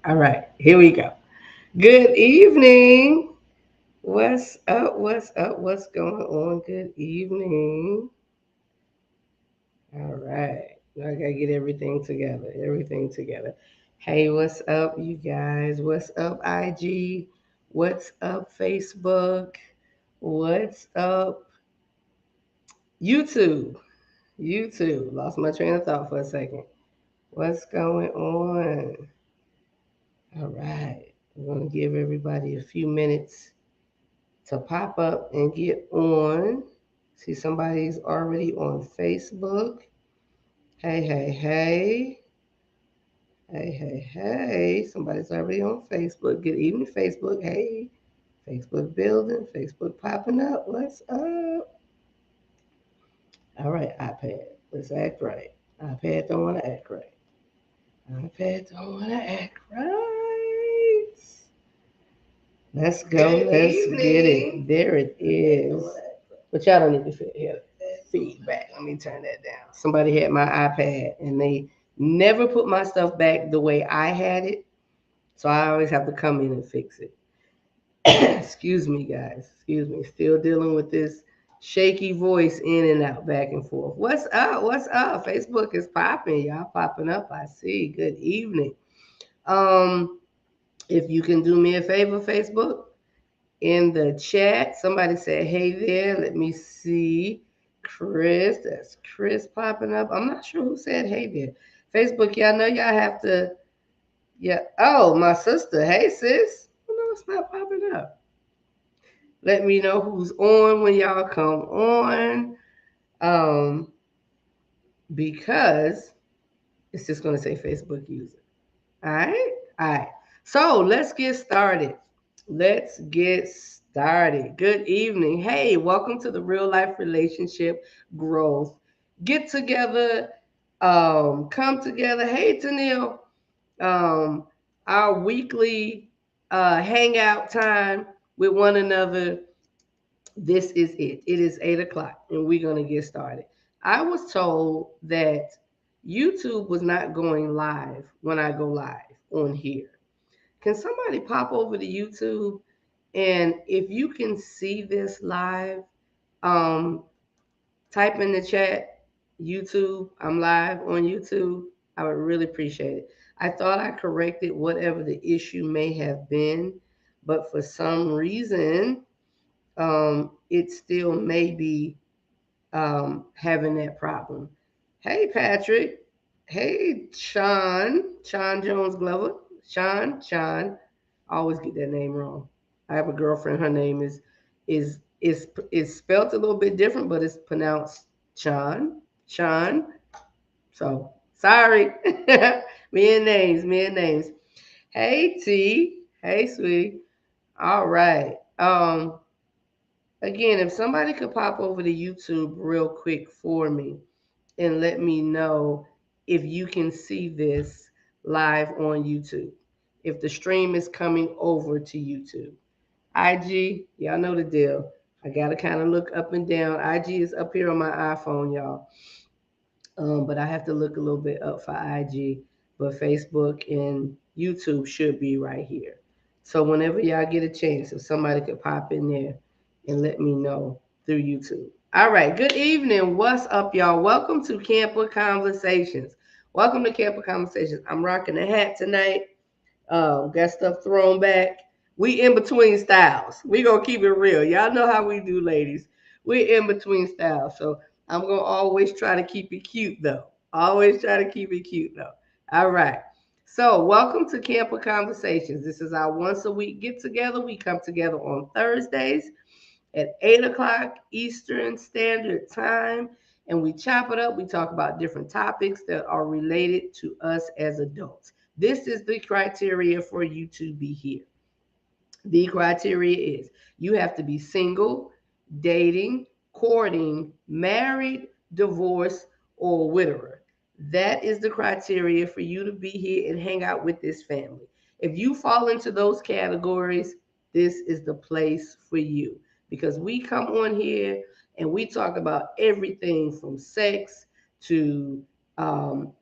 All right, here we go. Good evening. What's up? What's up? What's going on? Good evening. All right. I gotta get everything together. Everything together. Hey, what's up, you guys? What's up, IG? What's up, Facebook? What's up, YouTube? YouTube. Lost my train of thought for a second. What's going on? All right. We're gonna give everybody a few minutes to pop up and get on. See, somebody's already on Facebook. Hey, hey, hey. Hey, hey, hey. Somebody's already on Facebook. Good evening, Facebook. Hey, Facebook building, Facebook popping up. What's up? All right, iPad. Let's act right. iPad don't want to act right. iPad don't want to act right. Let's go. Let's get it. There it is. But y'all don't need to hear feedback. Let me turn that down. Somebody had my iPad and they never put my stuff back the way I had it. So I always have to come in and fix it. Excuse me, guys. Excuse me. Still dealing with this shaky voice in and out, back and forth. What's up? What's up? Facebook is popping. Y'all popping up. I see. Good evening. Um, if you can do me a favor, Facebook, in the chat. Somebody said, hey there. Let me see. Chris. That's Chris popping up. I'm not sure who said hey there. Facebook, y'all know y'all have to. Yeah. Oh, my sister. Hey, sis. Oh, no, it's not popping up. Let me know who's on when y'all come on. Um, because it's just going to say Facebook user. All right. All right. So let's get started. Let's get started. Good evening. Hey, welcome to the Real Life Relationship Growth Get Together. Come together. Hey, Tanil. Um, our weekly hangout time with one another. This is it. It is 8 o'clock, and we're gonna get started. I was told that YouTube was not going live when I go live on here. Can somebody pop over to YouTube, and if you can see this live, um, type in the chat YouTube. I'm live on YouTube. I would really appreciate it. I thought I corrected whatever the issue may have been, but for some reason, it still may be having that problem. Hey, Patrick. Hey, Sean Jones Glover. Sean. I always get that name wrong. I have a girlfriend. Her name is spelled a little bit different, but it's pronounced Sean. So sorry. Me and names. Me and names. Hey, T. Hey, sweetie. All right. Again, if somebody could pop over to YouTube real quick for me and let me know if you can see this live on YouTube, if the stream is coming over to YouTube. IG, y'all know the deal. I got to kind of look up and down. IG is up here on my iPhone, y'all. But I have to look a little bit up for IG. But Facebook and YouTube should be right here. So whenever y'all get a chance, if somebody could pop in there and let me know through YouTube. All right. Good evening. What's up, y'all? Welcome to Camper Conversations. Welcome to Camper Conversations. I'm rocking a hat tonight. Got stuff thrown back. We in between styles. We gonna keep it real. Y'all know how we do, ladies. We're in between styles. So I'm gonna always try to keep it cute though. Always try to keep it cute though. All right. So welcome to Camper Conversations. This is our once a week get together. We come together on Thursdays at 8 o'clock Eastern Standard Time. And we chop it up. We talk about different topics that are related to us as adults. This is the criteria for you to be here. The criteria is you have to be single, dating, courting, married, divorced, or widower. That is the criteria for you to be here and hang out with this family. If you fall into those categories, this is the place for you because we come on here and we talk about everything from sex to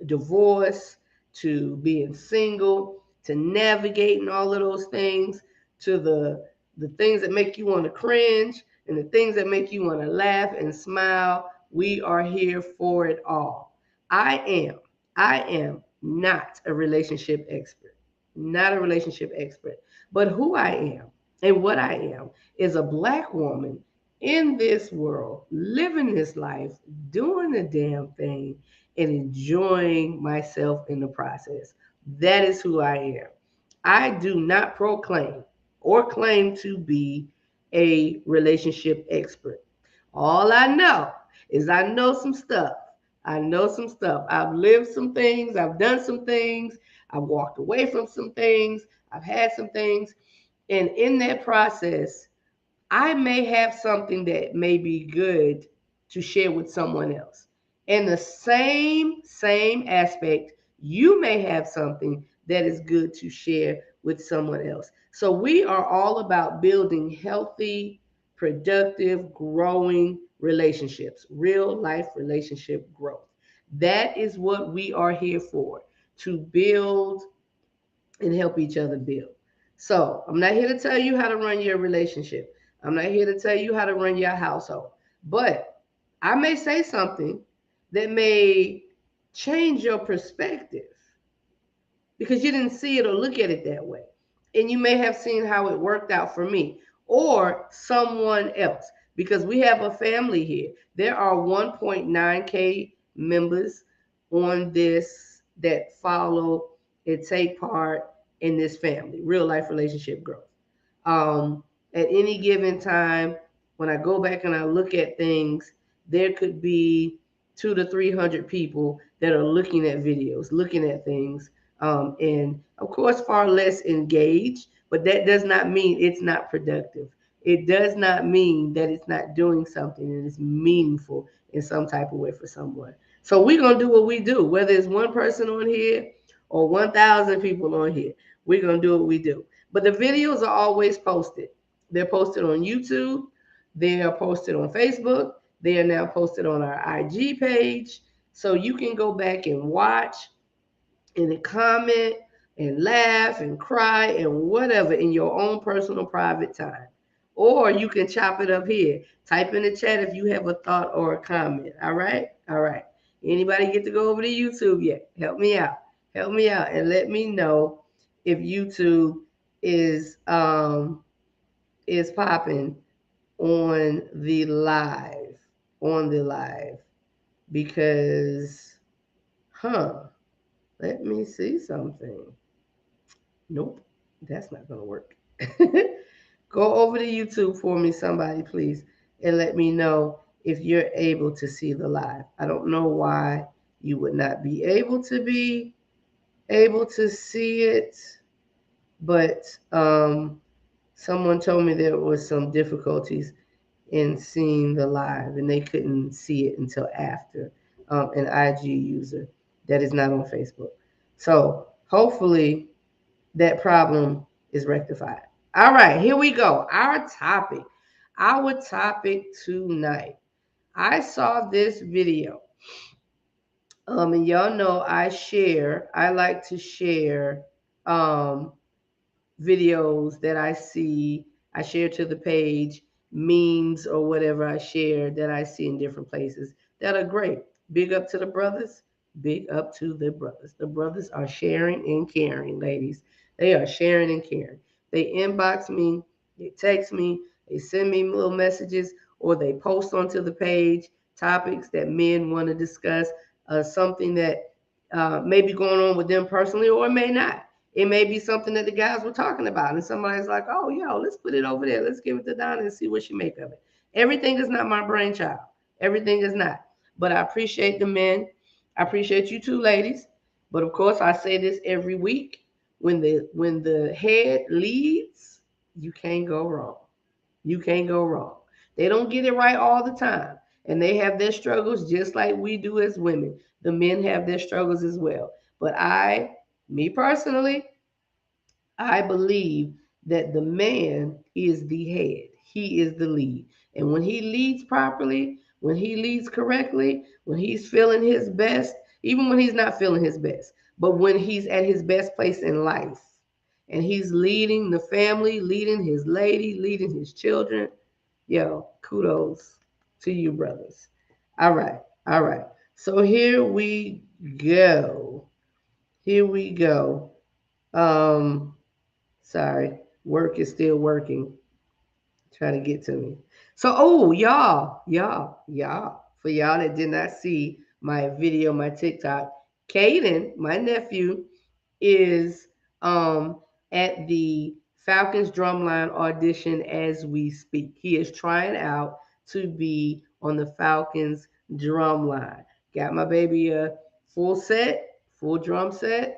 divorce to being single. to navigating all of those things, to the things that make you want to cringe and the things that make you want to laugh and smile. We are here for it all. I am, I am not a relationship expert, not a relationship expert, but who I am and what I am is a Black woman in this world, living this life, doing the damn thing, and enjoying myself in the process. That is who I am. I do not proclaim or claim to be a relationship expert. All I know is I know some stuff. I know some stuff. I've lived some things. I've done some things. I've walked away from some things. I've had some things. And in that process, I may have something that may be good to share with someone else. In the same aspect, you may have something that is good to share with someone else. So we are all about building healthy, productive, growing relationships, real life relationship growth. That is what we are here for, to build and help each other build. So I'm not here to tell you how to run your relationship. I'm not here to tell you how to run your household. But I may say something that may change your perspective because you didn't see it or look at it that way. And you may have seen how it worked out for me or someone else because we have a family here. There are 1.9K members on this that follow and take part in this family, real life relationship growth. Um, at any given time, when I go back and I look at things, there could be 200 to 300 people that are looking at videos, looking at things, and of course, far less engaged. But that does not mean it's not productive. It does not mean that it's not doing something and it's meaningful in some type of way for someone. So we're gonna do what we do, whether it's one person on here or 1,000 people on here. We're gonna do what we do. But the videos are always posted. They're posted on YouTube. They are posted on Facebook. They are now posted on our IG page. So you can go back and watch and comment and laugh and cry and whatever in your own personal private time. Or you can chop it up here. Type in the chat if you have a thought or a comment. All right? All right. Anybody get to go over to YouTube yet? Help me out. Help me out and let me know if YouTube is popping on the live. On the live. Because let me see something. Nope, that's not going to work. Go over to YouTube for me, somebody, please, and let me know if you're able to see the live. I don't know why you would not be able to see it, but someone told me there was some difficulties in seeing the live, and they couldn't see it until after. An IG user that is not on Facebook. So hopefully that problem is rectified. All right, here we go. Our topic. Our topic tonight. I saw this video. And y'all know I like to share um videos that I see. I share to the page, memes or whatever I share that I see in different places that are great. Big up to the brothers. Big up to the brothers. The brothers are sharing and caring, ladies. They are sharing and caring. They inbox me, they text me, they send me little messages, or they post onto the page topics that men want to discuss, something that may be going on with them personally or it may not. It may be something that the guys were talking about, and somebody's like, "Oh, yo, let's put it over there. Let's give it to Donna and see what she make of it." Everything is not my brainchild. Everything is not. But I appreciate the men. I appreciate you two ladies. But of course, I say this every week: when the head leads, you can't go wrong. You can't go wrong. They don't get it right all the time, and they have their struggles just like we do as women. The men have their struggles as well. But me personally, I believe that the man is the head. He is the lead. And when he leads properly, when he leads correctly, when he's feeling his best, even when he's not feeling his best, but when he's at his best place in life, and he's leading the family, leading his lady, leading his children. Yo, kudos to you, brothers. All right, all right. So here we go. Here we go. Um, Sorry, work is still working. Trying to get to me. So, oh, y'all, for y'all that did not see my video, my TikTok, Caden, my nephew, is um at the Falcons drumline audition as we speak. He is trying out to be on the Falcons drumline. Got my baby a full set, full drum set.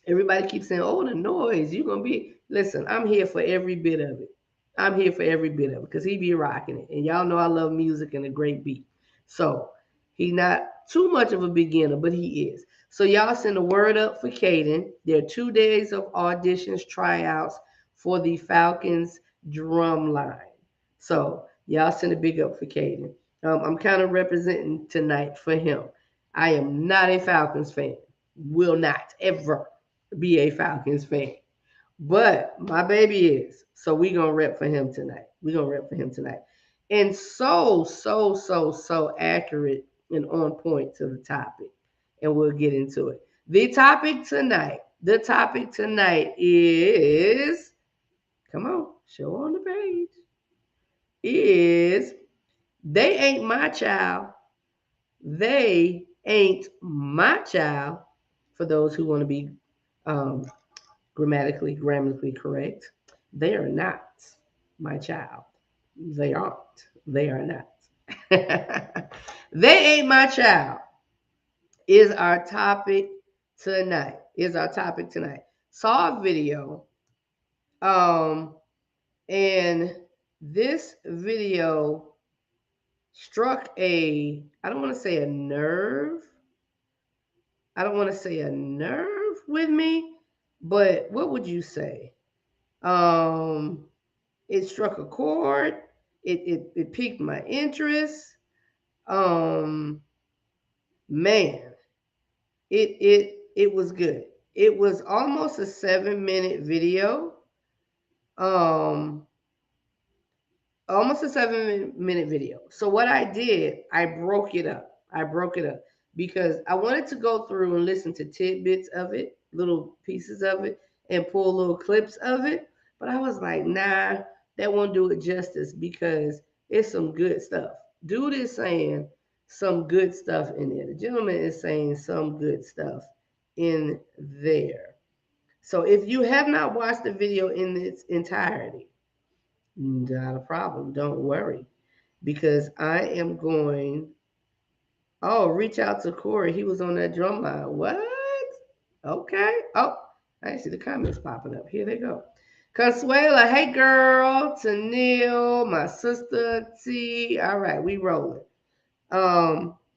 Everybody keeps saying, "Oh, the noise, you're gonna be." Listen, I'm here for every bit of it. I'm here for every bit of it because he be rocking it, and y'all know I love music and a great beat. So he's not too much of a beginner, but he is. So y'all send a word up for Caden. There are 2 days of auditions, tryouts for the Falcons drum line. So y'all send a big up for Caden. I'm kind of representing tonight for him. I am not a Falcons fan. Will not ever be a Falcons fan. But my baby is. So we gonna rep for him tonight. We gonna rep for him tonight. And so accurate and on point to the topic. And we'll get into it. The topic tonight is, come on, show on the page, is they ain't my child. They ain't my child. For those who want to be um, grammatically correct. They are not my child. They aren't. They are not. They ain't my child is our topic tonight. Is our topic tonight. Saw a video, um, and this video struck a, I don't want to say a nerve. I don't want to say a nerve with me, but what would you say? Um, it struck a chord. It piqued my interest. Um, Man, it was good. It was almost a 7 minute video. Um, Almost a 7 minute video. So what I did, I broke it up. I broke it up because I wanted to go through and listen to tidbits of it, little pieces of it, and pull little clips of it. But I was like, nah, that won't do it justice because it's some good stuff. Dude is saying some good stuff in there. The gentleman is saying some good stuff in there. So if you have not watched the video in its entirety, not a problem. Don't worry. Because I am going. Oh, reach out to Corey. He was on that drum line. What? Okay. Oh, I see the comments popping up. Here they go. Consuela, hey girl. Tanil, my sister T. All right, we rolling.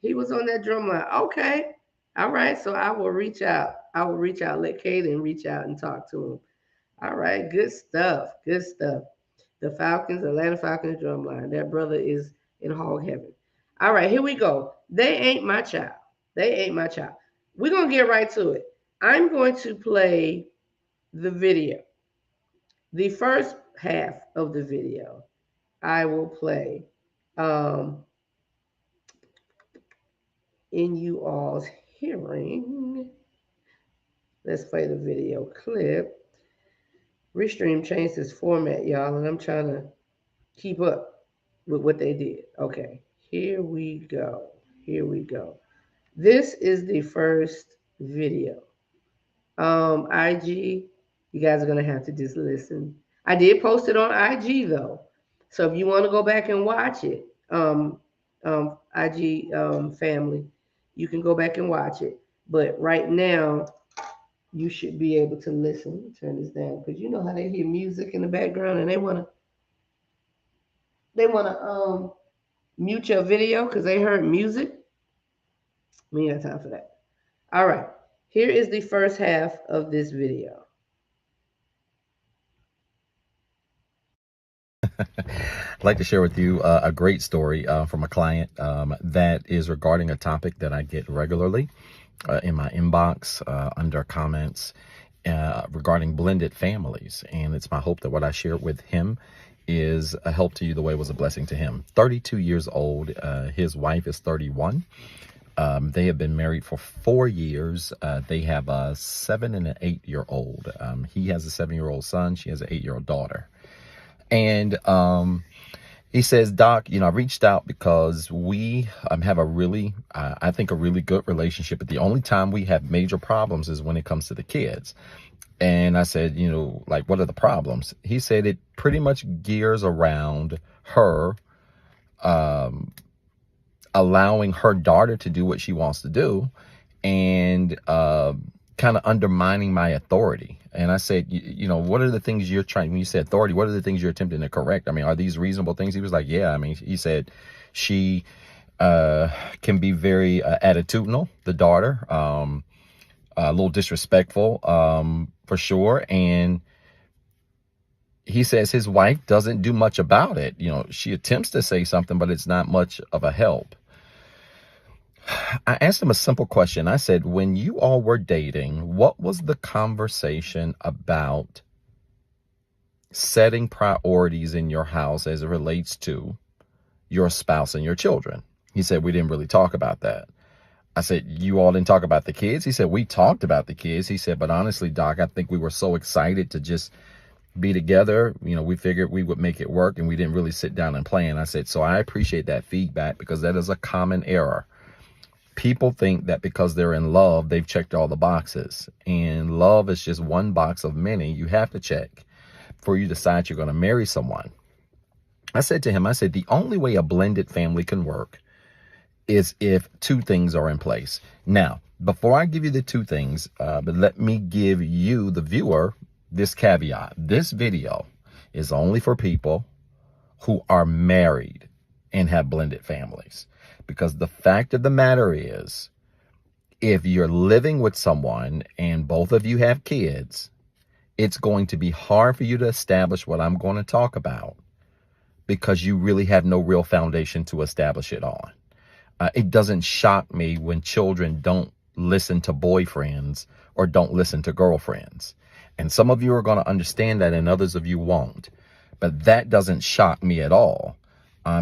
He was on that drum line. Okay. All right. So I will reach out. I will reach out. Let Kaden reach out and talk to him. All right. Good stuff. Good stuff. The Falcons, Atlanta Falcons drumline. That brother is in hog heaven. All right, here we go. They ain't my child. They ain't my child. We're going to get right to it. I'm going to play the video. The first half of the video, I will play um, in you all's hearing. Let's play the video clip. Restream changed its format, y'all, and I'm trying to keep up with what they did. Okay, here we go. Here we go. This is the first video. IG, you guys are gonna have to just listen. I did post it on IG though, so if you want to go back and watch it, IG family, you can go back and watch it. But right now, you should be able to listen. Turn this down because you know how they hear music in the background and they wanna mute your video because they heard music. We ain't got time for that. All right. Here is the first half of this video. I'd like to share with you a great story from a client that is regarding a topic that I get regularly in my inbox under comments. regarding blended families. And it's my hope that what I shared with him is a help to you the way it was a blessing to him. 32 years old. His wife is 31. They have been married for 4 years. They have a 7 and an 8 year old. He has a 7 year old son. She has an 8 year old daughter. And he says, Doc, I reached out because we have a really, I think, a really good relationship. But the only time we have major problems is when it comes to the kids. And I said, like, what are the problems? He said it pretty much gears around her allowing her daughter to do what she wants to do, and kind of undermining my authority. And I said, what are the things you're trying, when you say authority, what are the things you're attempting to correct? I mean, are these reasonable things? He was like, yeah. I mean, he said she can be very attitudinal, the daughter, a little disrespectful, for sure. And he says his wife doesn't do much about it. She attempts to say something, but it's not much of a help. I asked him a simple question. I said, when you all were dating, what was the conversation about setting priorities in your house as it relates to your spouse and your children? He said, we didn't really talk about that. I said, you all didn't talk about the kids? He said, we talked about the kids. He said, but honestly, Doc, I think we were so excited to just be together. We figured we would make it work, and we didn't really sit down and plan. I said, so I appreciate that feedback, because that is a common error. People think that because they're in love, they've checked all the boxes. And love is just one box of many you have to check before you decide you're going to marry someone. I said to him, the only way a blended family can work is if two things are in place. Now, before I give you the two things, but let me give you, the viewer, this caveat. This video is only for people who are married and have blended families. Because the fact of the matter is, if you're living with someone and both of you have kids, it's going to be hard for you to establish what I'm going to talk about, because you really have no real foundation to establish it on. It doesn't shock me when children don't listen to boyfriends or don't listen to girlfriends. And some of you are going to understand that and others of you won't. But that doesn't shock me at all.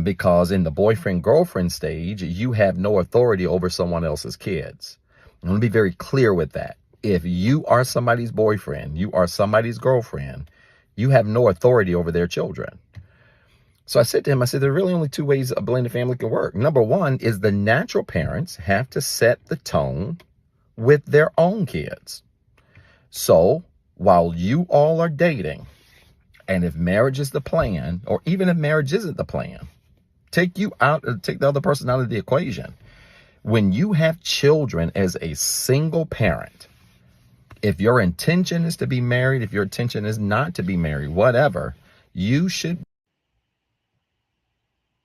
Because in the boyfriend-girlfriend stage, you have no authority over someone else's kids. I'm going to be very clear with that. If you are somebody's boyfriend, you are somebody's girlfriend, you have no authority over their children. So I said to him, there are really only two ways a blended family can work. Number one is the natural parents have to set the tone with their own kids. So while you all are dating, and if marriage is the plan, or even if marriage isn't the plan, take the other person out of the equation. When you have children as a single parent, if your intention is to be married, if your intention is not to be married, whatever, you should.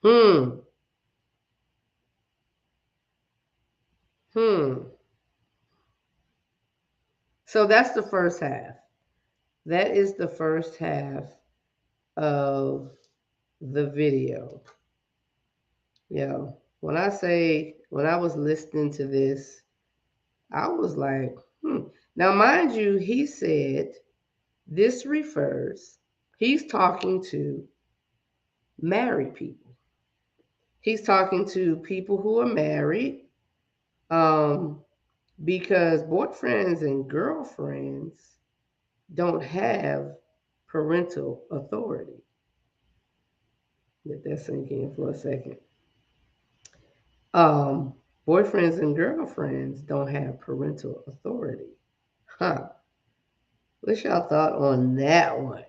Hmm. So that's the first half. That is the first half of the video. When I was listening to this, I was like, Now, mind you, he said this refers, he's talking to married people. He's talking to people who are married, um, because boyfriends and girlfriends don't have parental authority. Let that sink in for a second. Um, Boyfriends and girlfriends don't have parental authority. Huh. What's y'all thought on that one?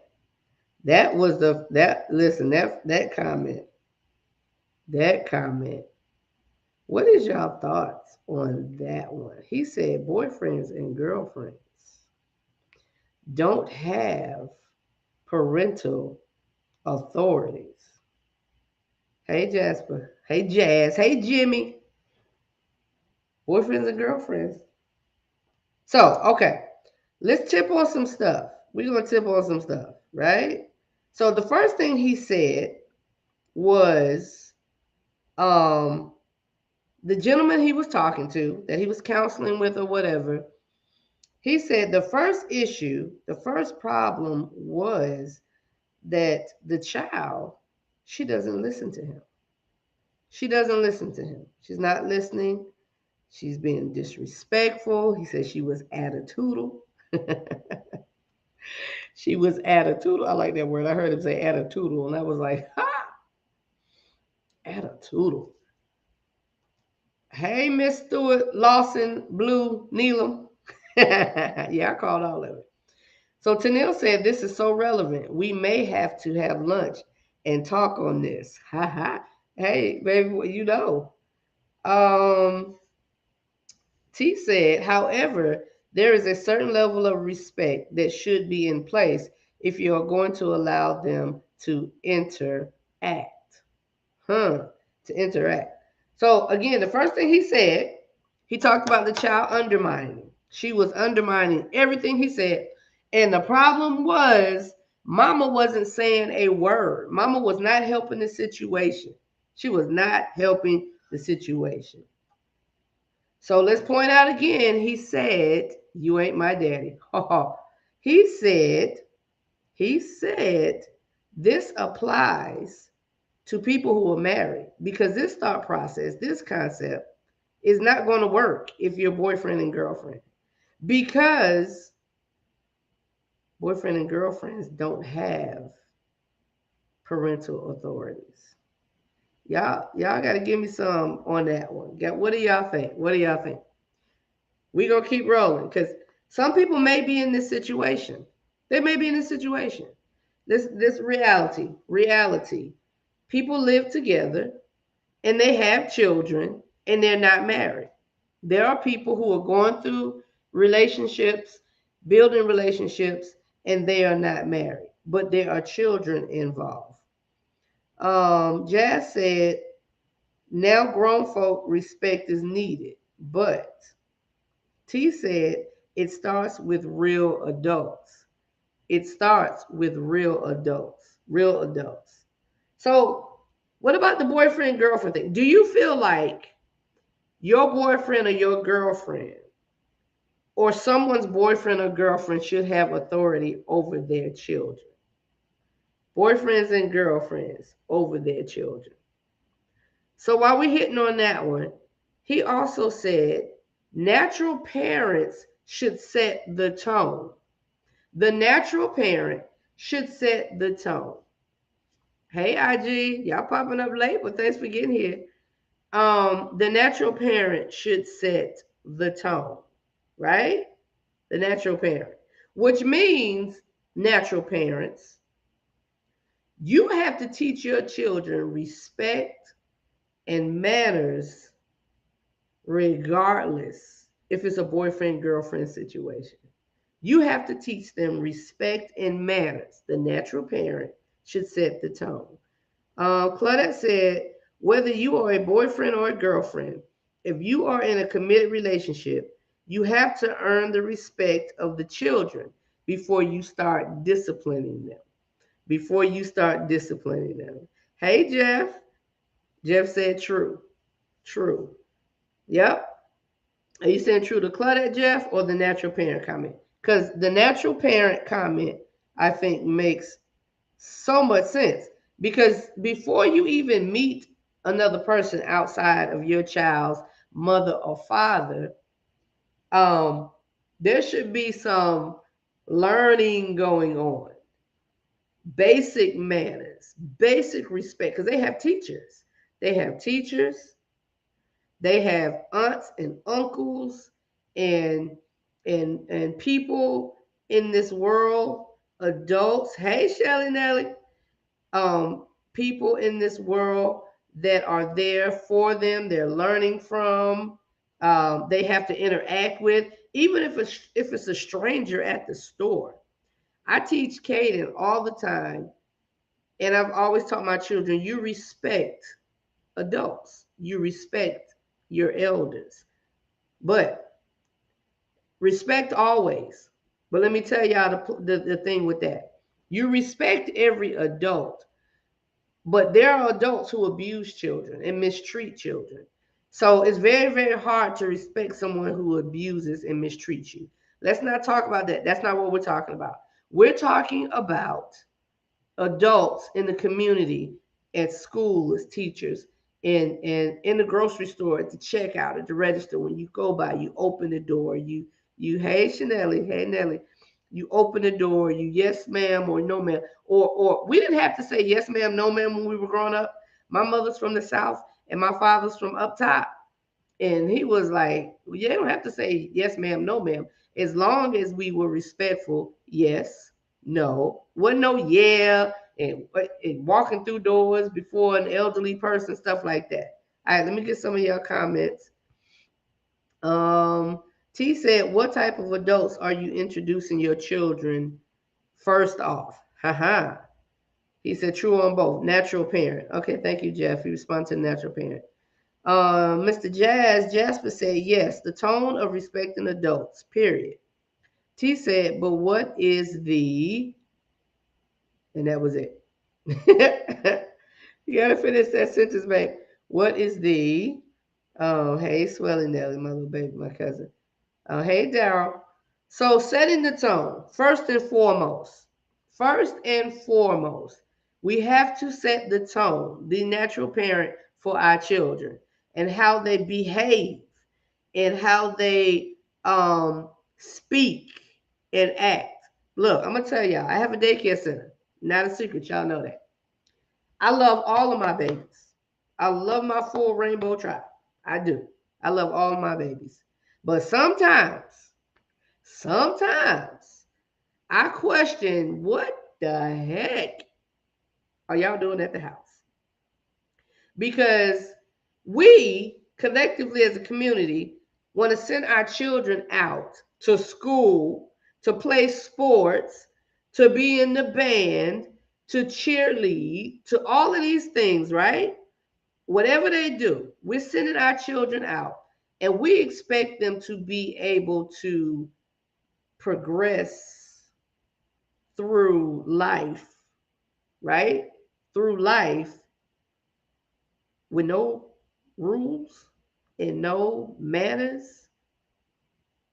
That was that comment. That comment. What is y'all thoughts on that one? He said boyfriends and girlfriends don't have parental authorities. Hey Jasper. Hey Jazz. Hey Jimmy. Boyfriends and girlfriends. So, okay. Let's tip on some stuff. We're gonna tip on some stuff, right? So the first thing he said was um the gentleman he was talking to, that he was counseling with or whatever, He said the first issue, the first problem was that the child, she doesn't listen to him. She doesn't listen to him. She's not listening. She's being disrespectful. He said she was attitudinal. She was attitudinal. I like that word. I heard him say attitudinal, and I was like, ha, attitudinal. Hey, Miss Stewart, Lawson, Blue, Neelam. Yeah, I called all of it. So Tanil said, this is so relevant. We may have to have lunch and talk on this. Ha ha. Hey, baby, well, you know. Um, T said, however, there is a certain level of respect that should be in place if you are going to allow them to interact. Huh? To interact. So again, the first thing he said, he talked about the child undermining. She was undermining everything he said. And the problem was mama wasn't saying a word. Mama was not helping the situation. She was not helping the situation. So let's point out again, he said, you ain't my daddy. he said, he said, this applies to people who are married because this thought process, this concept is not going to work if you're boyfriend and girlfriend because boyfriend and girlfriends don't have parental authorities. Y'all got to give me some on that one. What do y'all think? What do y'all think? We gonna keep rolling because some people may be in this situation. They may be in this situation. This reality. People live together and they have children and they're not married. There are people who are going through relationships, building relationships, and they are not married, but there are children involved. Jazz said, now grown folk respect is needed, but T said it starts with real adults. It starts with real adults. Real adults. So, what about the boyfriend girlfriend thing? Do you feel like your boyfriend or your girlfriend or someone's boyfriend or girlfriend should have authority over their children? Boyfriends and girlfriends over their children. So, while we're hitting on that one, he also said natural parents should set the tone. The natural parent should set the tone. Hey, IG, y'all popping up late, but thanks for getting here. The natural parent should set the tone, right? The natural parent, which means natural parents, you have to teach your children respect and manners regardless if it's a boyfriend girlfriend situation. You have to teach them respect and manners. The natural parent should set the tone. Claudette said, whether you are a boyfriend or a girlfriend, if you are in a committed relationship, you have to earn the respect of the children before you start disciplining them. Before you start disciplining them. Hey, Jeff. Jeff said true. True. Yep. Are you saying true to Claudette, Jeff, or the natural parent comment? Because the natural parent comment, I think, makes so much sense. Because before you even meet another person outside of your child's mother or father, um, there should be some learning going on. Basic manners, basic respect, because they have teachers. They have teachers, they have aunts and uncles and and people in this world, adults. Hey, Shelly Nelly, um, people in this world that are there for them. They're learning from. They have to interact with, even if it's a stranger at the store. I teach Caden all the time, and I've always taught my children: you respect adults, you respect your elders, but respect always. But let me tell y'all the thing with that: you respect every adult, but there are adults who abuse children and mistreat children. So it's very, very hard to respect someone who abuses and mistreats you. Let's not talk about that. That's not what we're talking about. We're talking about adults in the community, at school as teachers, and in the grocery store, at the checkout, at the register. When you go by, you open the door. You hey Chanelli, hey Nelly. You open the door. You yes ma'am or no ma'am. Or we didn't have to say yes ma'am, no ma'am when we were growing up. My mother's from the south and my father's from up top. And he was like, well, you don't have to say yes, ma'am, no, ma'am. As long as we were respectful, yes, no. Wasn't no yeah and walking through doors before an elderly person, stuff like that. All right, let me get some of your comments. Um, T said, what type of adults are you introducing your children first off? Haha. He said, true on both. Natural parent. Okay, thank you, Jeff. He responded to natural parent. Mr. Jasper said, yes, the tone of respecting adults, period. T said, but what is the, and that was it. You gotta finish that sentence, babe. What is the, oh, hey, Swelly Nelly, my little baby, my cousin. Hey, Daryl. So setting the tone, first and foremost, we have to set the tone, the natural parent for our children and how they behave and how they speak and act. Look, I'm gonna tell y'all, I have a daycare center. Not a secret, y'all know that. I love all of my babies. I love my full rainbow tribe. I do. I love all of my babies. But sometimes I question what the heck are y'all doing at the house? Because we collectively as a community want to send our children out to school, to play sports, to be in the band, to cheerlead, to all of these things, right? Whatever they do, we're sending our children out and we expect them to be able to progress through life, right? Through life with no rules and no manners.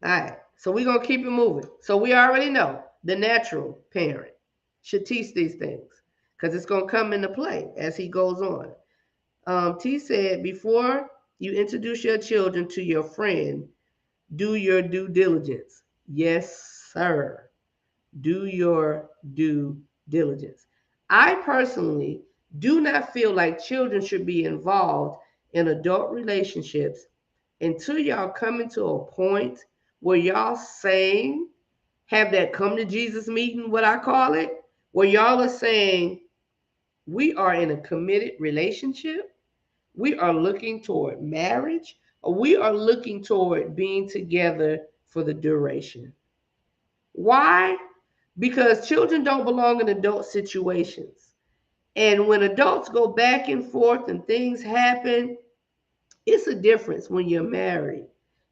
All right, so we're gonna keep it moving. So we already know the natural parent should teach these things because it's gonna come into play as he goes on. T said, before you introduce your children to your friend, do your due diligence. Yes, sir. Do your due diligence. I personally do not feel like children should be involved in adult relationships until y'all coming to a point where y'all saying, have that come to Jesus meeting, what I call it, where y'all are saying, we are in a committed relationship, we are looking toward marriage, or we are looking toward being together for the duration. Why? Because children don't belong in adult situations. And when adults go back and forth and things happen, it's a difference when you're married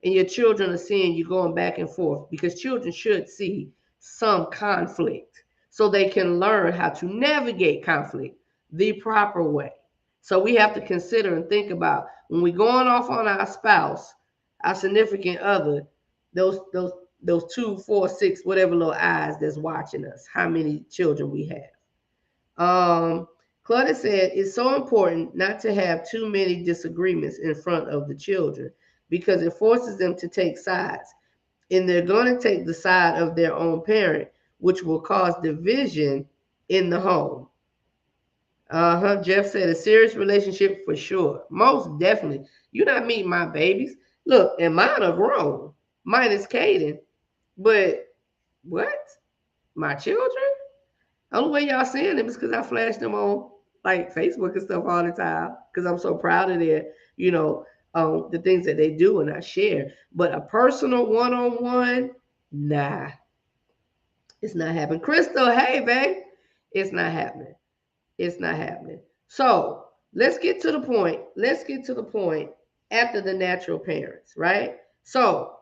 and your children are seeing you going back and forth because children should see some conflict so they can learn how to navigate conflict the proper way. So we have to consider and think about when we're going off on our spouse, our significant other, those 2, 4, 6, whatever little eyes that's watching us, how many children we have. Claudia said it's so important not to have too many disagreements in front of the children because it forces them to take sides. And they're going to take the side of their own parent, which will cause division in the home. Jeff said a serious relationship for sure. Most definitely. You're not meeting my babies. Look, and mine are grown, minus Caden. But what? My children? Only way y'all seeing them is because I flash them on like Facebook and stuff all the time because I'm so proud of their, the things that they do and I share. But a personal one-on-one, nah, it's not happening. Crystal, hey, babe, it's not happening. It's not happening. So let's get to the point. Let's get to the point after the natural parents, right? So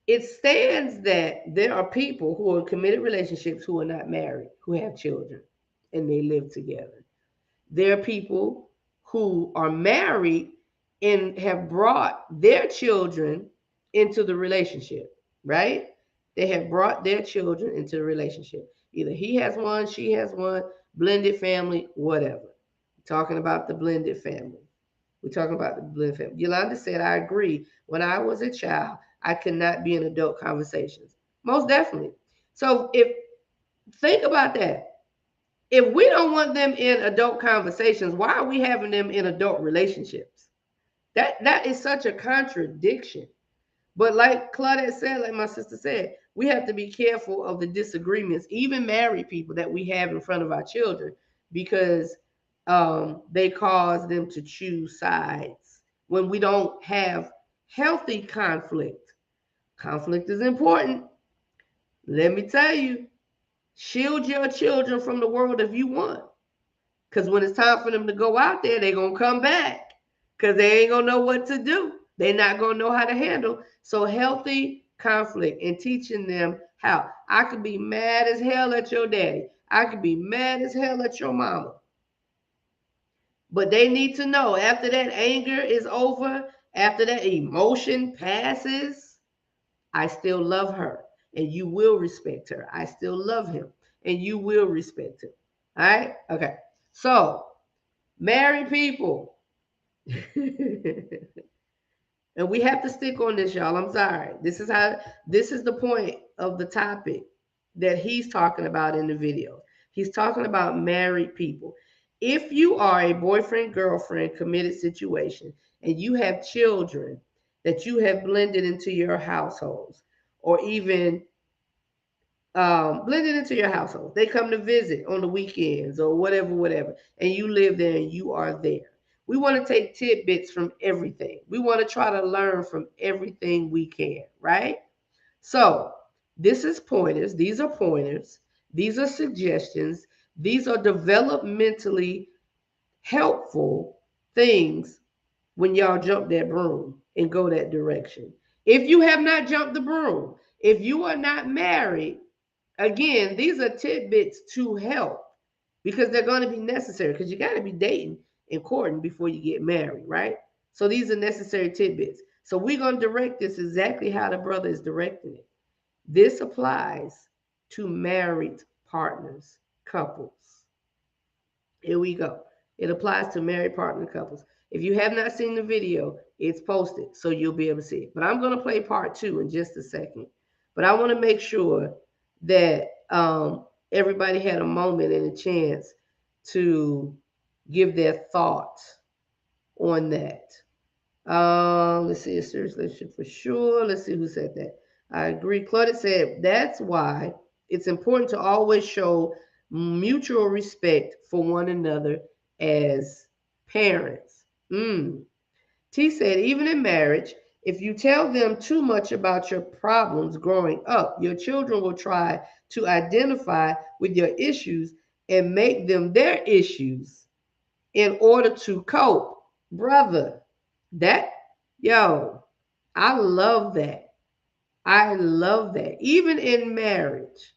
it stands that there are people who are in committed relationships who are not married, who have children, and they live together. There are people who are married and have brought their children into the relationship. right? They have brought their children into the relationship. Either he has one, she has one, blended family, whatever. We're talking about the blended family. We're talking about the blended family. Yolanda said, I agree. When I was a child, I could not be in adult conversations. Most definitely. So if think about that. If we don't want them in adult conversations, why are we having them in adult relationships? That is such a contradiction. But like Claudette said, like my sister said, we have to be careful of the disagreements, even married people that we have in front of our children, because they cause them to choose sides when we don't have healthy conflict. Conflict is important. Let me tell you, shield your children from the world if you want. Because when it's time for them to go out there, they're going to come back because they ain't going to know what to do. They're not going to know how to handle. So, healthy conflict and teaching them how. I could be mad as hell at your daddy. I could be mad as hell at your mama. But they need to know after that anger is over, after that emotion passes, I still love her and you will respect her. I still love him and you will respect him. All right? Okay. So, married people, and we have to stick on this, y'all. I'm sorry. This is the point of the topic that he's talking about in the video. He's talking about married people. If you are a boyfriend, girlfriend, committed situation, and you have children that you have blended into your households, or even blended into your household. They come to visit on the weekends or whatever, whatever, and you live there and you are there. We want to take tidbits from everything. We want to try to learn from everything we can, right? So, this is pointers. These are pointers. These are suggestions. These are developmentally helpful things when y'all jump that broom and go that direction. If you have not jumped the broom, if you are not married, again, these are tidbits to help because they're going to be necessary because you got to be dating and courting before you get married, right? So these are necessary tidbits. So we're going to direct this exactly how the brother is directing it. This applies to married partners, couples. Here we go. It applies to married partner couples. If you have not seen the video, it's posted so you'll be able to see it. But I'm going to play part two in just a second. But I want to make sure that everybody had a moment and a chance to give their thoughts on that. Let's see, a serious relationship for sure. Let's see who said that. I agree. Claudia said that's why it's important to always show mutual respect for one another as parents. T said, even in marriage, if you tell them too much about your problems growing up, your children will try to identify with your issues and make them their issues in order to cope. Brother, that, yo, I love that. I love that. Even in marriage,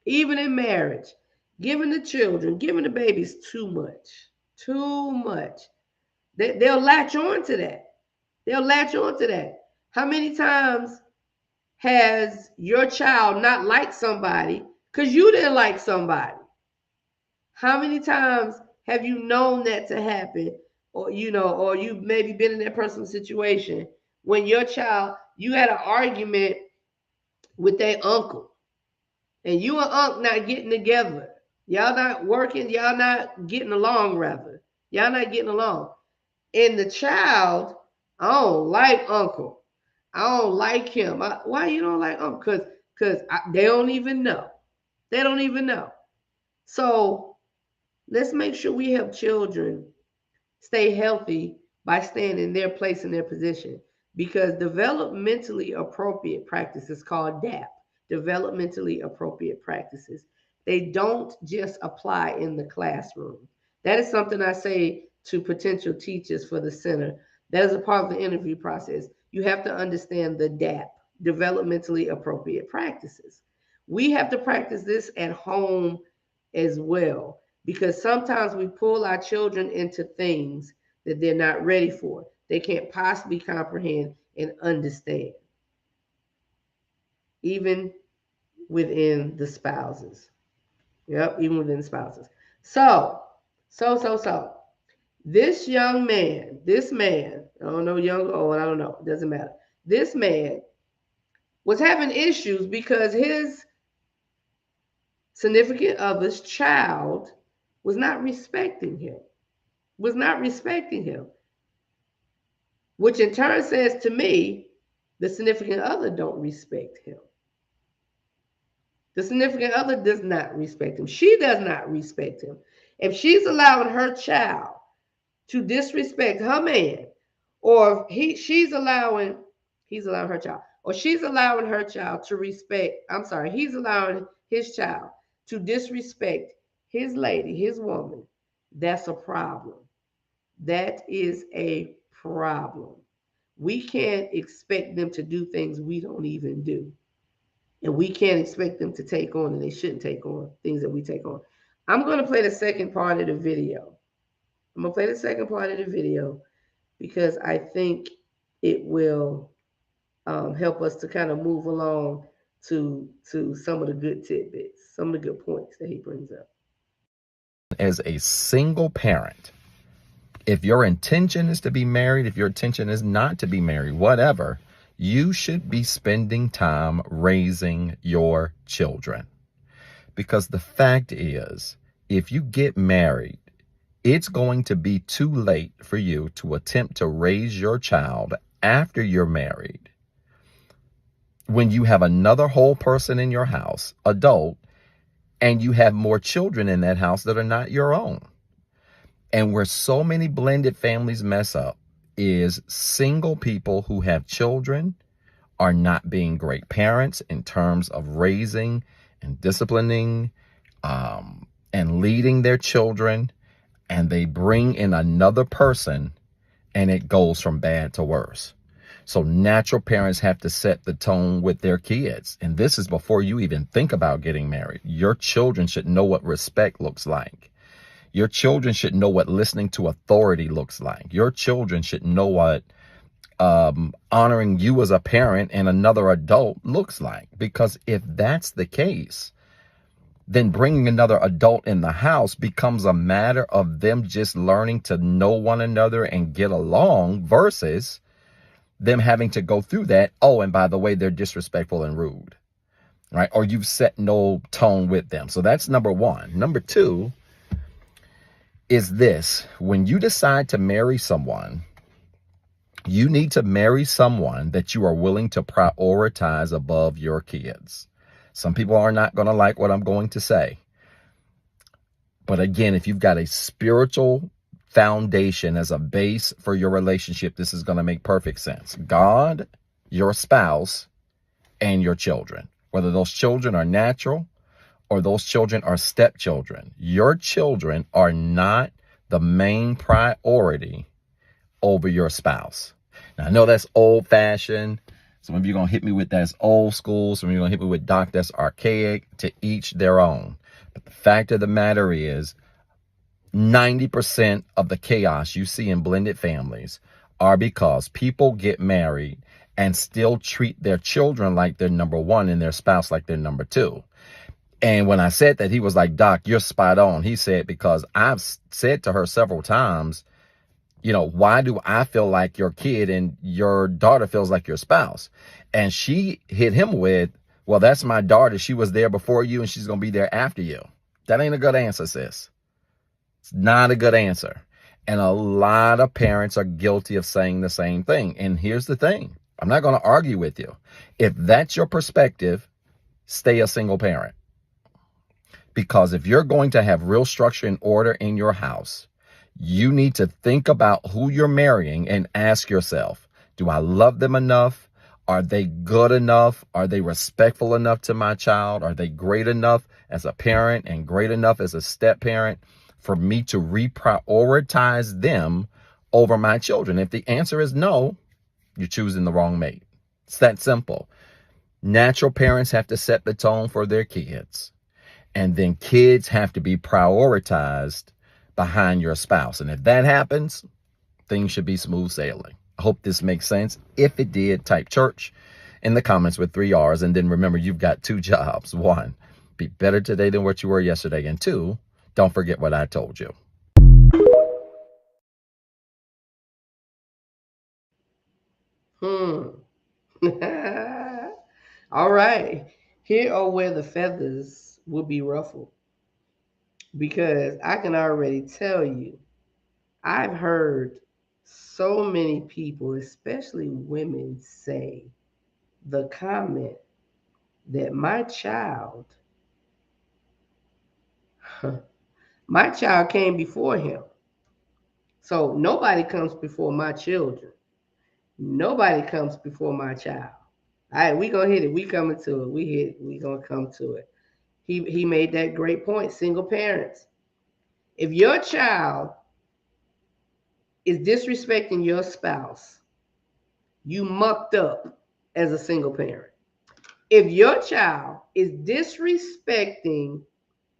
giving the children, giving the babies too much, too much. They'll latch on to that. They'll latch on to that. How many times has your child not liked somebody because you didn't like somebody? How many times have you known that to happen? Or or you maybe been in that person's situation when your child, you had an argument with their uncle, and you and uncle not getting together. Y'all not working, y'all not getting along rather. Y'all not getting along. And the child, I don't like uncle. I don't like him. Why you don't like uncle? Because they don't even know. They don't even know. So let's make sure we help children stay healthy by staying in their place and their position. Because developmentally appropriate practices called developmentally appropriate practices, they don't just apply in the classroom. That is something I say to potential teachers for the center. That is a part of the interview process. You have to understand the developmentally appropriate practices. We have to practice this at home as well because sometimes we pull our children into things that they're not ready for. They can't possibly comprehend and understand. even within the spouses. Yep, even within the spouses. So, this young man, this man, I don't know, young or old, I don't know, it doesn't matter. This man was having issues because his significant other's child was not respecting him, was not respecting him, which in turn says to me, the significant other don't respect him. The significant other does not respect him. She does not respect him. If she's allowing her child to disrespect her man, or he's allowing her child, or she's allowing her child to respect, I'm sorry, he's allowing his child to disrespect his lady, his woman, that's a problem. That is a problem. We can't expect them to do things we don't even do. And we can't expect them to take on, and they shouldn't take on things that we take on. I'm going to play the second part of the video. I'm going to play the second part of the video because I think it will help us to kind of move along to some of the good tidbits, some of the good points that he brings up. As a single parent, if your intention is to be married, if your intention is not to be married, whatever, you should be spending time raising your children. Because the fact is, if you get married, it's going to be too late for you to attempt to raise your child after you're married when you have another whole person in your house, adult, and you have more children in that house that are not your own. And where so many blended families mess up is single people who have children are not being great parents in terms of raising and disciplining and leading their children. And they bring in another person and it goes from bad to worse. So natural parents have to set the tone with their kids. And this is before you even think about getting married. Your children should know what respect looks like. Your children should know what listening to authority looks like. Your children should know what honoring you as a parent and another adult looks like. Because if that's the case, then bringing another adult in the house becomes a matter of them just learning to know one another and get along versus them having to go through that. Oh, and by the way, they're disrespectful and rude, right? Or you've set no tone with them. So that's number one. Number two is this: when you decide to marry someone, you need to marry someone that you are willing to prioritize above your kids. Some people are not going to like what I'm going to say. But again, if you've got a spiritual foundation as a base for your relationship, this is going to make perfect sense. God, your spouse, and your children. Whether those children are natural or those children are stepchildren. Your children are not the main priority over your spouse. Now, I know that's old-fashioned. Some of you are going to hit me with that's old school. Some of you are going to hit me with, Doc, that's archaic. To each their own. But the fact of the matter is, 90% of the chaos you see in blended families are because people get married and still treat their children like they're number one and their spouse like they're number two. And when I said that, he was like, Doc, you're spot on. He said, because I've said to her several times, you know, why do I feel like your kid and your daughter feels like your spouse? And she hit him with, well, that's my daughter. She was there before you and she's going to be there after you. That ain't a good answer, sis. It's not a good answer. And a lot of parents are guilty of saying the same thing. And here's the thing. I'm not going to argue with you. If that's your perspective, stay a single parent. Because if you're going to have real structure and order in your house, you need to think about who you're marrying and ask yourself, do I love them enough? Are they good enough? Are they respectful enough to my child? Are they great enough as a parent and great enough as a step parent for me to reprioritize them over my children? If the answer is no, you're choosing the wrong mate. It's that simple. Natural parents have to set the tone for their kids. And then kids have to be prioritized behind your spouse. And if that happens, things should be smooth sailing. I hope this makes sense. If it did, type church. in the comments with 3 R's. And then remember, you've got two jobs. One, be better today than what you were yesterday. And two, don't forget what I told you. Hmm. All right. Here are where the feathers will be ruffled because I can already tell you, I've heard so many people, especially women, say the comment that my child came before him. So nobody comes before my children. Nobody comes before my child. All right, we gonna hit it. We coming to it. We gonna come to it. He made that great point. Single parents. If your child is disrespecting your spouse, you mucked up as a single parent. If your child is disrespecting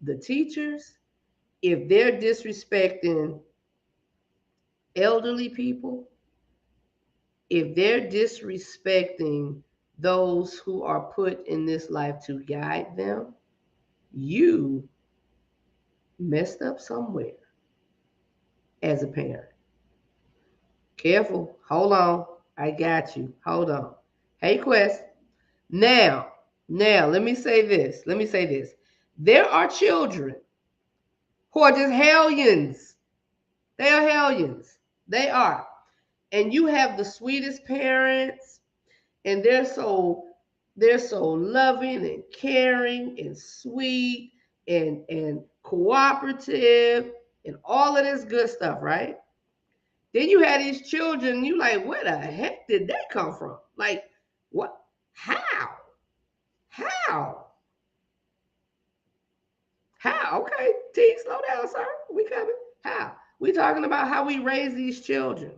the teachers, if they're disrespecting elderly people, if they're disrespecting those who are put in this life to guide them, you messed up somewhere as a parent. Careful. Hold on. I got you. Hold on. Hey, Quest. Now, now, let me say this. Let me say this. There are children who are just hellions. They are hellions. They are. And you have the sweetest parents, and they're so loving and caring and sweet and cooperative and all of this good stuff, right? Then you had these children, you like, where the heck did that come from? Like, what? How? How? How? Okay, T, slow down, sir. We coming. How? We talking about how we raise these children.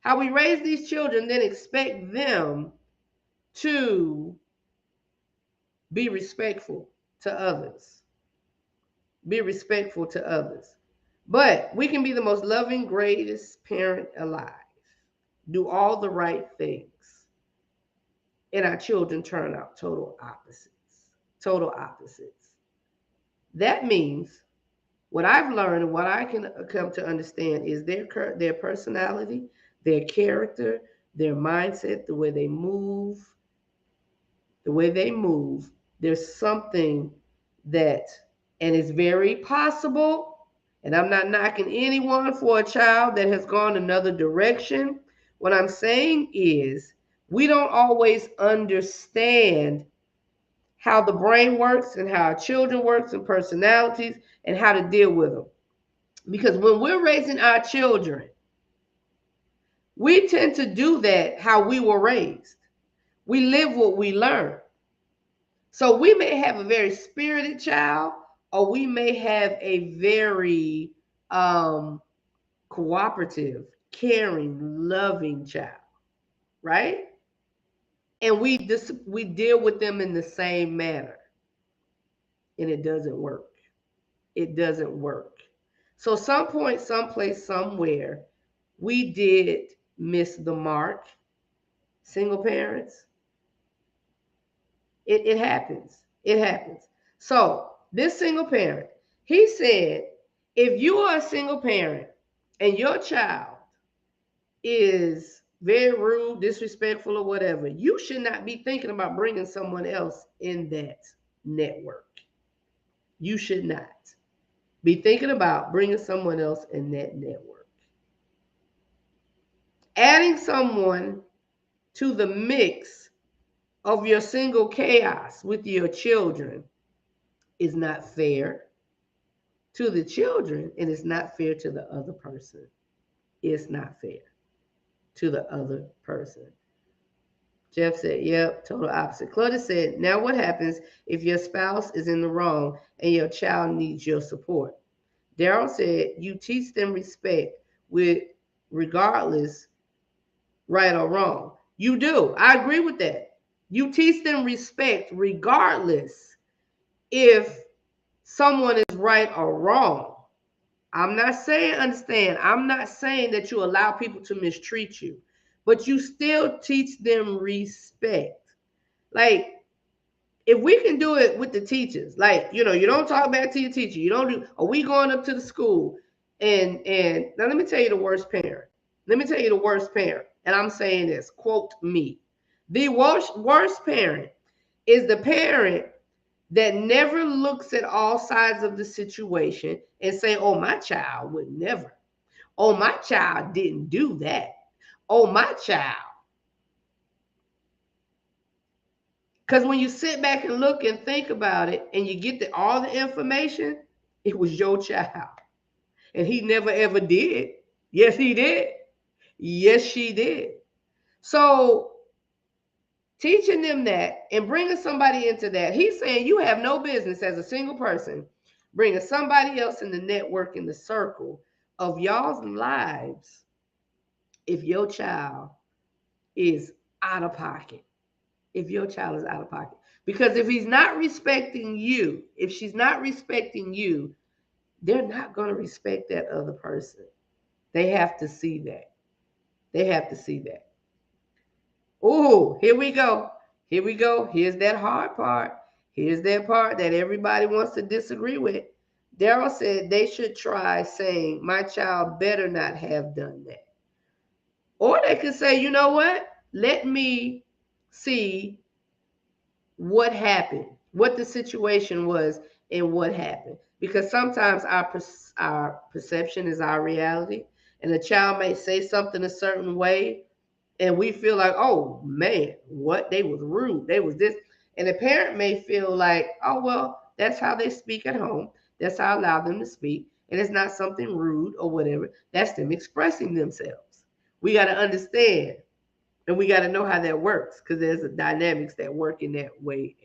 How we raise these children, then expect them to be respectful to others. Be respectful to others. But we can be the most loving, greatest parent alive. Do all the right things. And our children turn out total opposites. Total opposites. That means what I've learned and what I can come to understand is their personality, their character, their mindset, the way they move. There's something that, and it's very possible. And I'm not knocking anyone for a child that has gone another direction. What I'm saying is, we don't always understand how the brain works and how children works and personalities and how to deal with them. Because when we're raising our children, we tend to do that how we were raised. We live what we learn. So we may have a very spirited child, or we may have a very cooperative, caring, loving child, right? And we deal with them in the same manner, and it doesn't work. It doesn't work. So some point, someplace, somewhere, we did miss the mark. Single parents, it happens. It happens. So this single parent, he said, if you are a single parent and your child is very rude, disrespectful, or whatever, you should not be thinking about bringing someone else in that network. You should not be thinking about bringing someone else in that network. Adding someone to the mix of your single chaos with your children is not fair to the children, and it's not fair to the other person. It's not fair to the other person. Jeff said, yep, total opposite. Claudia said, now what happens if your spouse is in the wrong and your child needs your support? Daryl said, you teach them respect with regardless right or wrong. You do. I agree with that. You teach them respect regardless if someone is right or wrong. I'm not saying, understand, I'm not saying that you allow people to mistreat you, but you still teach them respect. Like, if we can do it with the teachers, like, you don't talk back to your teacher. You don't do. Are we going up to the school? And now let me tell you the worst parent. Let me tell you the worst parent. And I'm saying this. Quote me. The worst parent is the parent that never looks at all sides of the situation and say, "Oh, my child would never. Oh, my child didn't do that. Oh, my child." Because when you sit back and look and think about it and you get all the information, it was your child. And he never ever did. Yes, he did. Yes, she did. So teaching them that and bringing somebody into that, he's saying you have no business as a single person bringing somebody else in the network, in the circle of y'all's lives, if your child is out of pocket. If your child is out of pocket. Because if he's not respecting you, if she's not respecting you, they're not going to respect that other person. They have to see that. They have to see that. Oh, here we go. Here we go. Here's that hard part. Here's that part that everybody wants to disagree with. Daryl said they should try saying, "My child better not have done that." Or they could say, "You know what? Let me see what happened, what the situation was, and what happened." Because sometimes our perception is our reality, and a child may say something a certain way, and we feel like, "Oh man, what, they was rude, they was this," and the parent may feel like, "Oh well, that's how they speak at home. That's how I allow them to speak, and it's not something rude or whatever. That's them expressing themselves." We got to understand, and we got to know how that works, because there's a dynamics that work in that way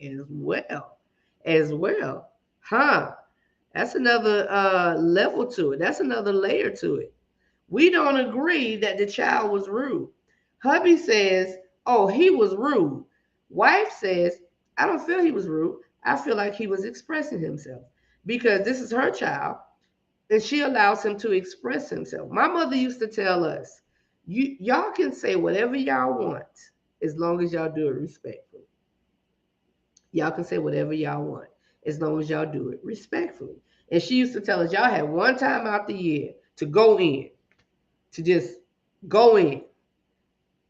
as well. Huh? That's another level to it. That's another layer to it. We don't agree that the child was rude. Hubby says, "Oh, he was rude." Wife says, "I don't feel he was rude. I feel like he was expressing himself because this is her child and she allows him to express himself." My mother used to tell us, y'all can say whatever y'all want as long as y'all do it respectfully. Y'all can say whatever y'all want as long as y'all do it respectfully. And she used to tell us, y'all had one time out the year to go in, to just go in.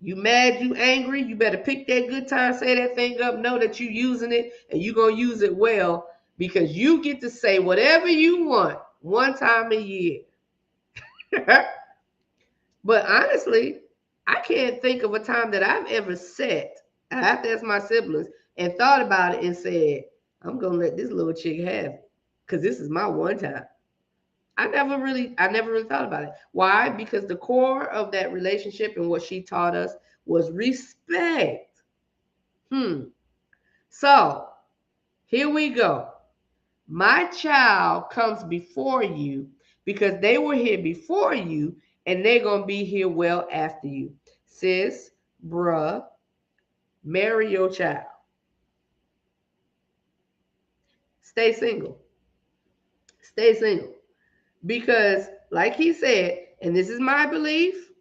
You mad, you angry, you better pick that good time, say that thing up, know that you using it and you going to use it well, because you get to say whatever you want one time a year. But honestly, I can't think of a time that I've ever sat, I have to ask my siblings, and thought about it and said, "I'm going to let this little chick have it because this is my one time." I never really thought about it. Why? Because the core of that relationship and what she taught us was respect. So here we go. My child comes before you because they were here before you and they're going to be here well after you. Sis, bruh, marry your child. Stay single. Stay single. Because, like he said, and this is my belief,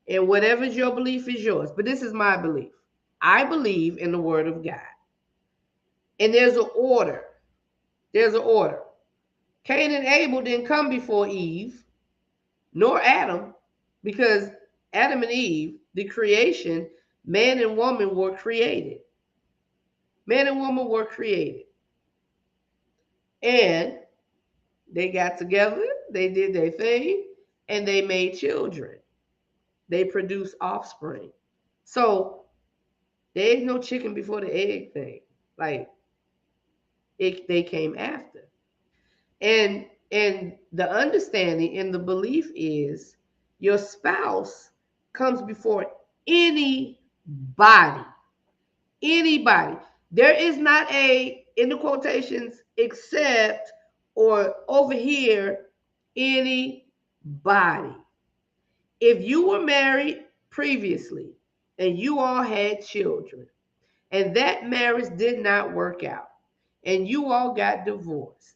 and whatever's your belief is yours, but this is my belief. I believe in the word of God. And there's an order. There's an order. Cain and Abel didn't come before Eve, nor Adam, because Adam and Eve, the creation, man and woman were created. Man and woman were created. And they got together, they did their thing, and they made children. They produced offspring. So there ain't no chicken before the egg thing. Like, they came after. And the understanding and the belief is your spouse comes before anybody. Anybody. There is not a, in the quotations, except or over here, anybody. If you were married previously and you all had children and that marriage did not work out and you all got divorced,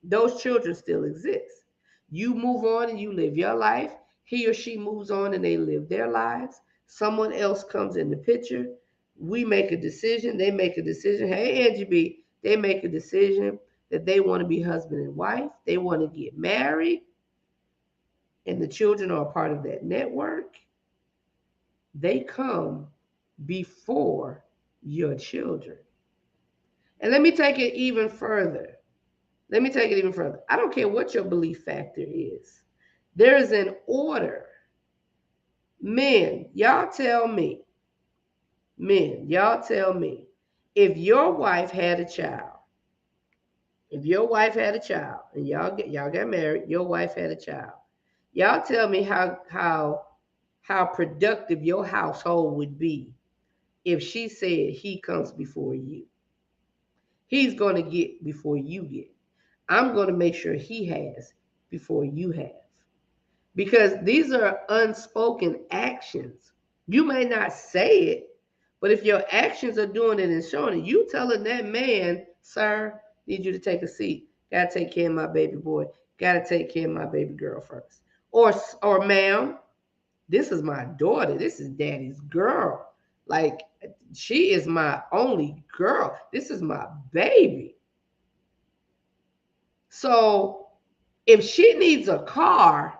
those children still exist. You move on and you live your life. He or she moves on and they live their lives. Someone else comes in the picture. We make a decision, they make a decision. Hey, Angie B, they make a decision that they want to be husband and wife, they want to get married, and the children are a part of that network. They come before your children. And let me take it even further. Let me take it even further. I don't care what your belief factor is. There is an order. Men, y'all tell me, men, y'all tell me, if your wife had a child, if your wife had a child and y'all got married, your wife had a child. Y'all tell me how productive your household would be if she said he comes before you. He's going to get before you get. I'm going to make sure he has before you have. Because these are unspoken actions. You may not say it, but if your actions are doing it and showing it, you telling that man, sir, need you to take a seat. Gotta take care of my baby boy. Gotta take care of my baby girl first. Or ma'am, this is my daughter. This is daddy's girl. Like she is my only girl. This is my baby. So if she needs a car,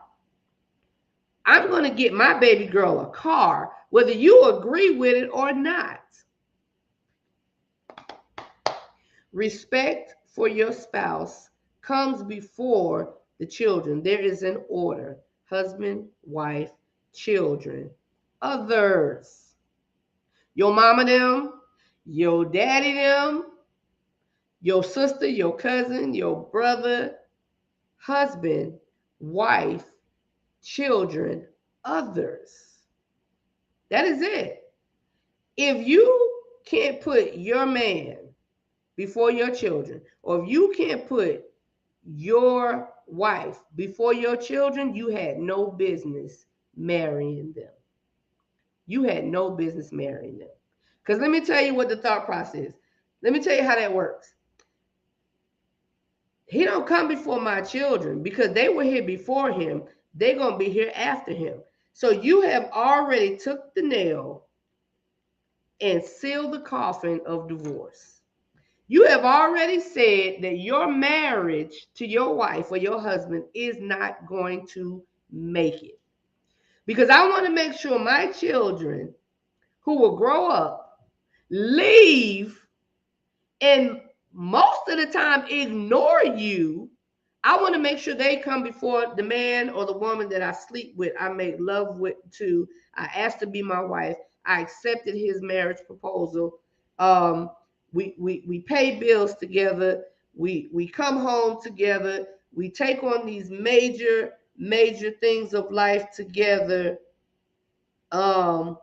I'm going to get my baby girl a car, whether you agree with it or not. Respect for your spouse comes before the children. There is an order: husband, wife, children, others. Your mama them, your daddy them, your sister, your cousin, your brother, husband, wife, children, others. That is it. If you can't put your man before your children, or if you can't put your wife before your children, you had no business marrying them. You had no business marrying them. Because let me tell you what the thought process is. Let me tell you how that works. He don't come before my children because they were here before him. They're going to be here after him. So you have already took the nail and sealed the coffin of divorce. You have already said that your marriage to your wife or your husband is not going to make it. Because I want to make sure my children who will grow up, leave, and most of the time ignore you. I want to make sure they come before the man or the woman that I sleep with, I make love with to, I asked to be my wife, I accepted his marriage proposal. Um, we pay bills together. We come home together. We take on these major things of life together. Um,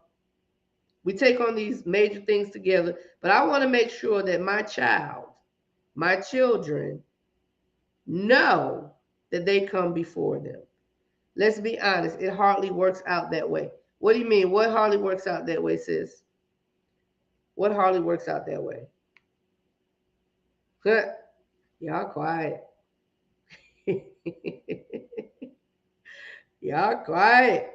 we take on these major things together. But I want to make sure that my children, know that they come before them. Let's be honest, it hardly works out that way. What do you mean? What hardly works out that way, sis? What hardly works out that way? Y'all quiet. Y'all quiet.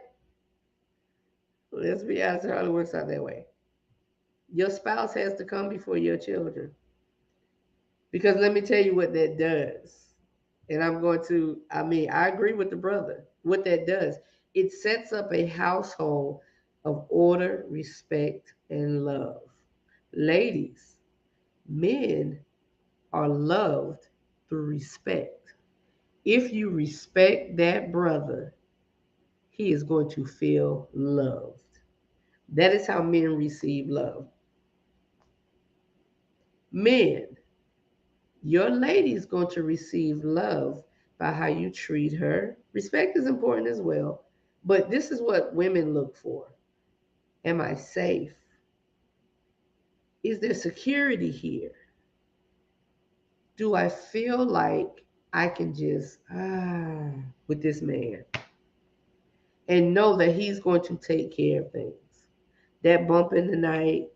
Let's be honest, it hardly works out that way. Your spouse has to come before your children. Because let me tell you what that does. And I agree with the brother. What that does, it sets up a household of order, respect, and love. Ladies, men are loved through respect. If you respect that brother, he is going to feel loved. That is how men receive love. Men, your lady is going to receive love by how you treat her. Respect is important as well, but this is what women look for. Am I safe? Is there security here? Do I feel like I can just with this man and know that he's going to take care of things? That bump in the night,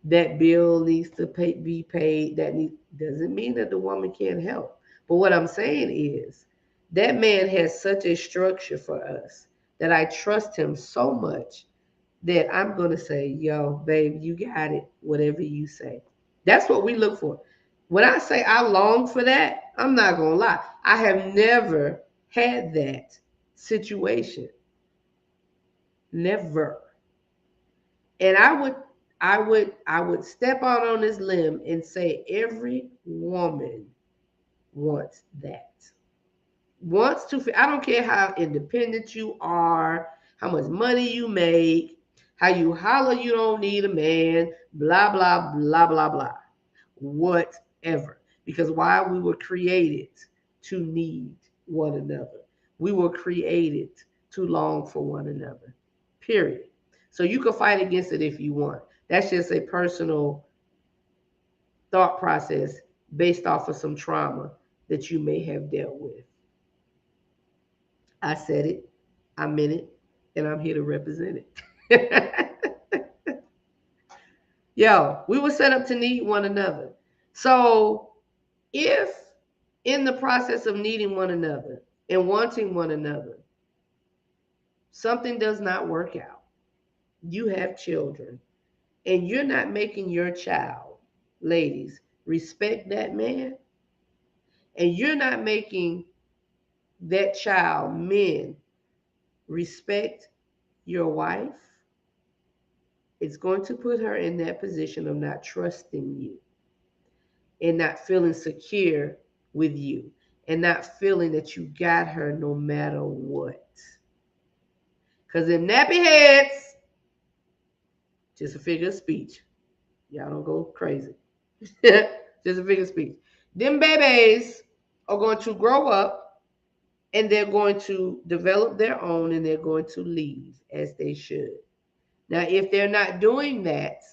that bill needs to be paid. Doesn't mean that the woman can't help. But what I'm saying is that man has such a structure for us that I trust him so much that I'm going to say, yo, babe, you got it, whatever you say. That's what we look for. When I say I long for that, I'm not going to lie. I have never had that situation. Never. And I would step out on this limb and say every woman wants that. Wants to I don't care how independent you are, how much money you make, how you holler you don't need a man, blah blah blah blah blah. Whatever. Because why we were created to need one another. We were created to long for one another. Period. So you can fight against it if you want. That's just a personal thought process based off of some trauma that you may have dealt with. I said it, I meant it, and I'm here to represent it. Yo, we were set up to need one another. So if in the process of needing one another and wanting one another, something does not work out, you have children, and you're not making your child, ladies, respect that man, and you're not making that child, men, respect your wife, it's going to put her in that position of not trusting you and not feeling secure with you and not feeling that you got her no matter what. Because them nappy heads, just a figure of speech. Y'all don't go crazy. Just a figure of speech. Them babies are going to grow up and they're going to develop their own and they're going to leave as they should. Now, if they're not doing that,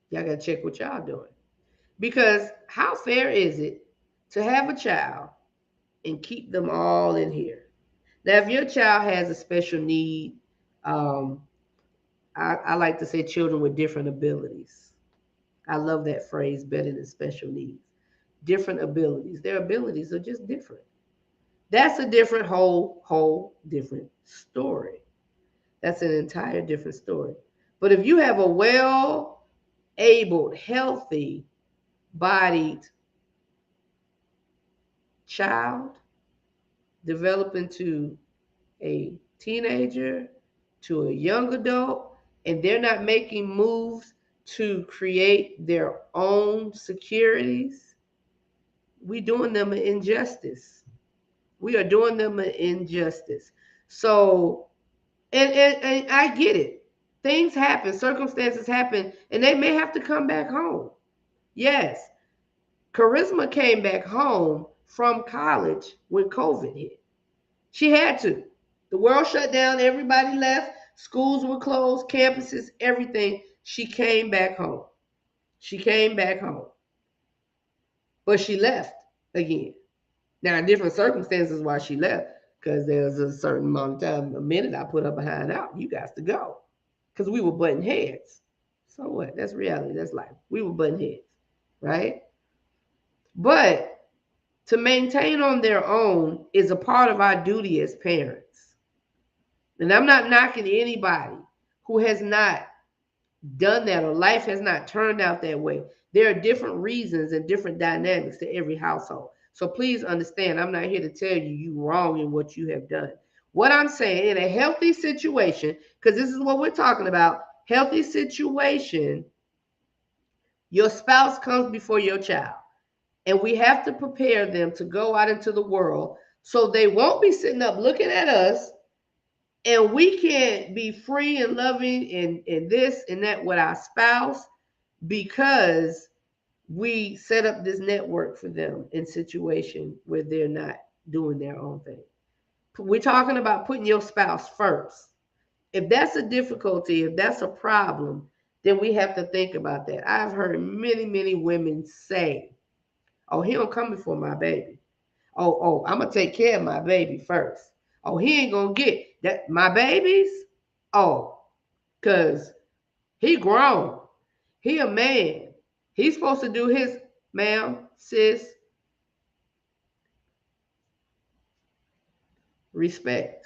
y'all got to check what y'all doing. Because how fair is it to have a child and keep them all in here? Now, if your child has a special need, um, I like to say children with different abilities. I love that phrase better than special needs. Different abilities. Their abilities are just different. That's a different whole different story. That's an entire different story. But if you have a well abled, healthy, bodied child developing to a teenager, to a young adult, and they're not making moves to create their own securities, we doing them an injustice. We are doing them an injustice. So, and I get it. Things happen, circumstances happen, and they may have to come back home. Yes, Charisma came back home from college when COVID hit. She had to. The world shut down, everybody left, schools were closed, campuses, everything. She came back home. She came back home. But she left again. Now, in different circumstances why she left, because there's a certain amount of time, a minute I put her behind out. You got to go. Because we were butting heads. So what? That's reality. That's life. We were butting heads, right? But to maintain on their own is a part of our duty as parents. And I'm not knocking anybody who has not done that or life has not turned out that way. There are different reasons and different dynamics to every household. So please understand, I'm not here to tell you you wrong in what you have done. What I'm saying, in a healthy situation, because this is what we're talking about, healthy situation, your spouse comes before your child. And we have to prepare them to go out into the world so they won't be sitting up looking at us and we can't be free and loving and this and that with our spouse because we set up this network for them in situation where they're not doing their own thing. We're talking about putting your spouse first. If that's a difficulty, if that's a problem, then we have to think about that. I've heard many women say, oh, he don't come before my baby. Oh, I'm gonna take care of my baby first. Oh, he ain't gonna get that my babies. Oh, cause he grown. He a man. He's supposed to do his, ma'am, sis, respect.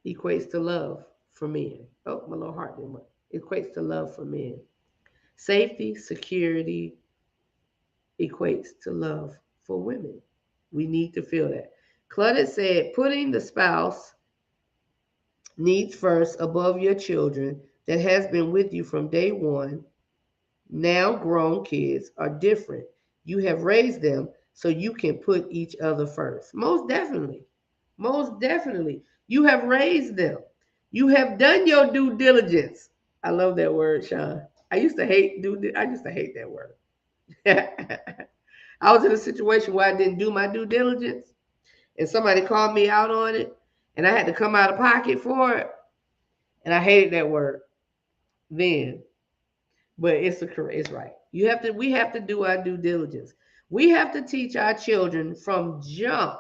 equates to love for men. Oh, my little heart didn't work. Equates to love for men. Safety, security equates to love for women. We need to feel that. Cluttered said, putting the spouse needs first above your children that has been with you from day one. Now grown kids are different. You have raised them so you can put each other first. Most definitely. Most definitely. You have raised them. You have done your due diligence. I love that word, Sean. I used to hate that word. I was in a situation where I didn't do my due diligence and somebody called me out on it and I had to come out of pocket for it. And I hated that word then. But it's right. We have to do our due diligence. We have to teach our children from jump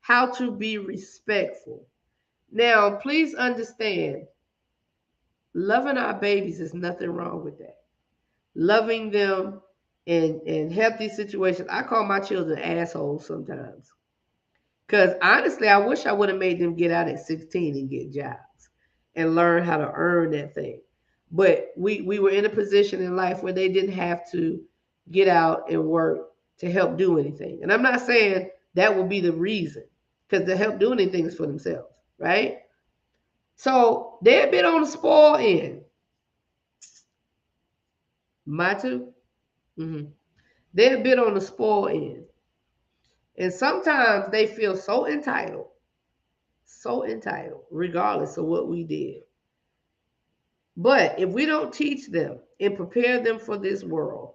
how to be respectful. Now, please understand, loving our babies is nothing wrong with that. Loving them in healthy situations. I call my children assholes sometimes. Because honestly, I wish I would have made them get out at 16 and get jobs and learn how to earn that thing. But we were in a position in life where they didn't have to get out and work to help do anything. And I'm not saying that will be the reason, because to help do anything is for themselves, right? So they're a bit on the spoil end. My two, mm-hmm. They're a bit on the spoil end. And sometimes they feel so entitled, regardless of what we did. But if we don't teach them and prepare them for this world,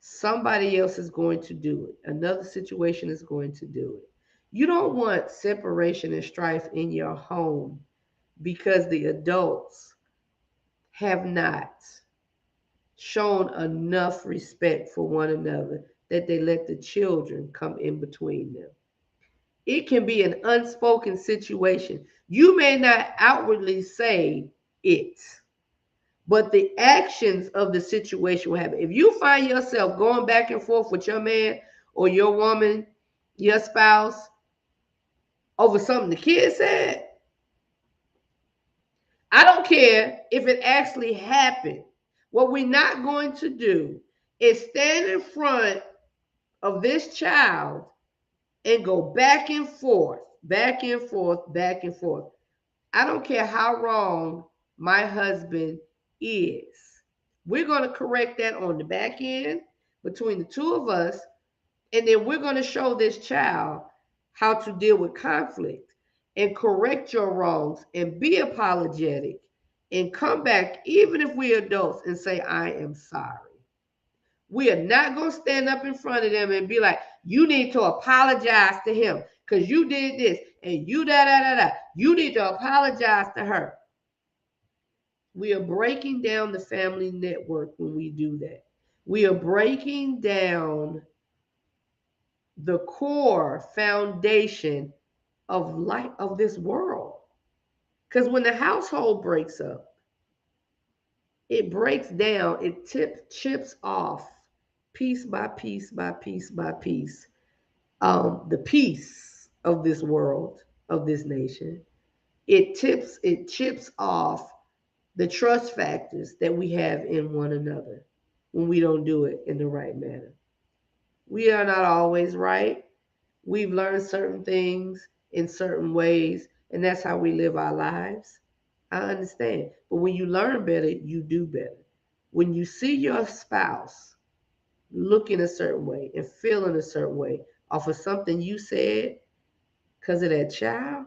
somebody else is going to do it. Another situation is going to do it. You don't want separation and strife in your home because the adults have not shown enough respect for one another that they let the children come in between them. It can be an unspoken situation. You may not outwardly say it, but the actions of the situation will happen. If you find yourself going back and forth with your man or your woman, your spouse, over something the kid said, I don't care if it actually happened. What we're not going to do is stand in front of this child and go back and forth, back and forth, back and forth. I don't care how wrong my husband is. We're going to correct that on the back end between the two of us. And then we're going to show this child how to deal with conflict and correct your wrongs and be apologetic and come back, even if we're adults, and say, I am sorry. We are not going to stand up in front of them and be like, you need to apologize to him because you did this and you da da da da. You need to apologize to her. We are breaking down the family network when we do that. We are breaking down the core foundation of life of this world. Because when the household breaks up, it breaks down, chips off piece by piece by piece by piece, the peace of this world, of this nation. It chips off the trust factors that we have in one another when we don't do it in the right manner. We are not always right. We've learned certain things in certain ways, and that's how we live our lives. I understand. But when you learn better, you do better. When you see your spouse looking a certain way and feeling a certain way off of something you said because of that child,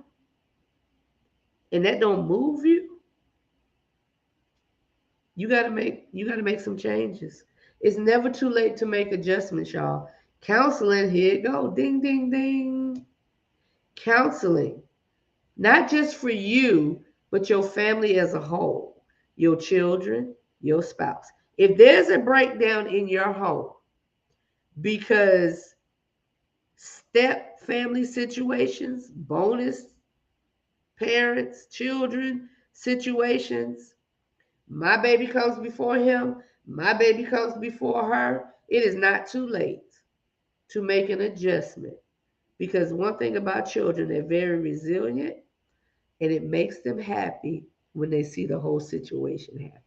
and that don't move you, you gotta make some changes. It's never too late to make adjustments, y'all. Counseling, here it go. Ding ding ding. Counseling. Not just for you, but your family as a whole, your children, your spouse. If there's a breakdown in your home because step family situations, bonus parents, children situations, my baby comes before him, my baby comes before her, it is not too late to make an adjustment. Because one thing about children, they're very resilient, and it makes them happy when they see the whole situation happy.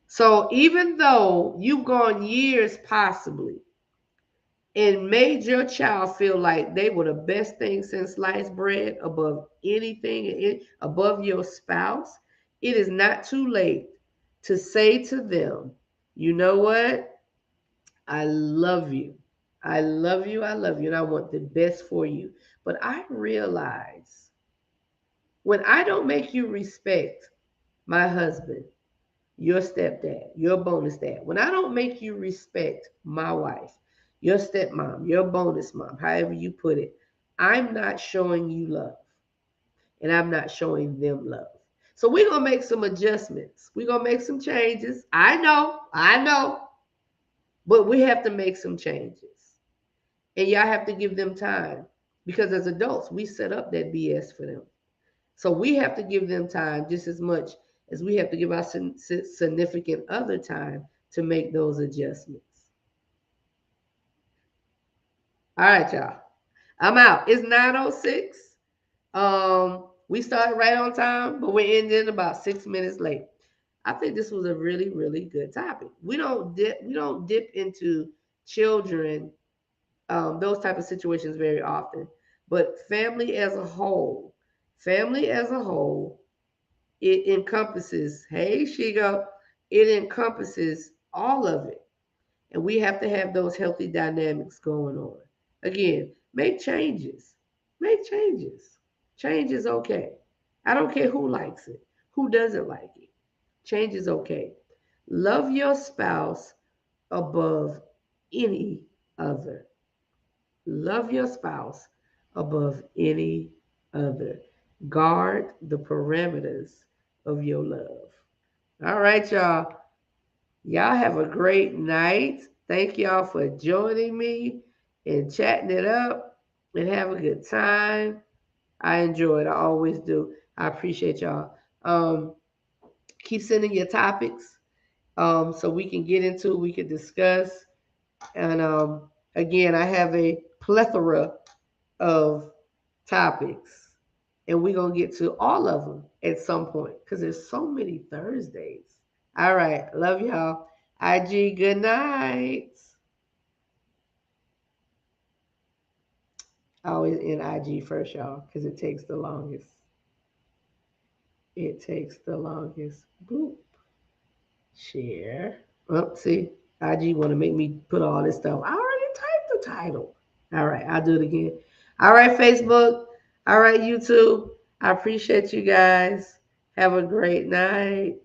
So even though you've gone years possibly and made your child feel like they were the best thing since sliced bread above anything, above your spouse, it is not too late to say to them, you know what? I love you. I love you. I love you. And I want the best for you. But I realize when I don't make you respect my husband, your stepdad, your bonus dad, when I don't make you respect my wife, your stepmom, your bonus mom, however you put it, I'm not showing you love and I'm not showing them love. So we're going to make some adjustments. We're going to make some changes. I know, but we have to make some changes. And y'all have to give them time because as adults, we set up that BS for them. So we have to give them time just as much as we have to give our significant other time to make those adjustments. All right, y'all. I'm out. It's 9:06. We started right on time, but we're ending about 6 minutes late. I think this was a really, really good topic. We don't dip into children, those type of situations very often. But family as a whole, it encompasses, hey, Shigo, it encompasses all of it. And we have to have those healthy dynamics going on. Again, make changes. Make changes. Change is okay. I don't care who likes it, who doesn't like it. Change is okay. Love your spouse above any other. Love your spouse above any other. Guard the parameters of your love. All right, y'all. Y'all have a great night. Thank y'all for joining me and chatting it up and have a good time. I enjoy it. I always do. I appreciate y'all. Keep sending your topics so we can get into, we can discuss. And again, I have a plethora of topics, and we're going to get to all of them at some point because there's so many Thursdays. All right. Love y'all. IG, good night. I always end IG first, y'all, because it takes the longest. It takes the longest. Boop. Share. Oh, see, IG want to make me put all this stuff. I already typed the title. All right, I'll do it again. All right, Facebook. All right, YouTube. I appreciate you guys. Have a great night.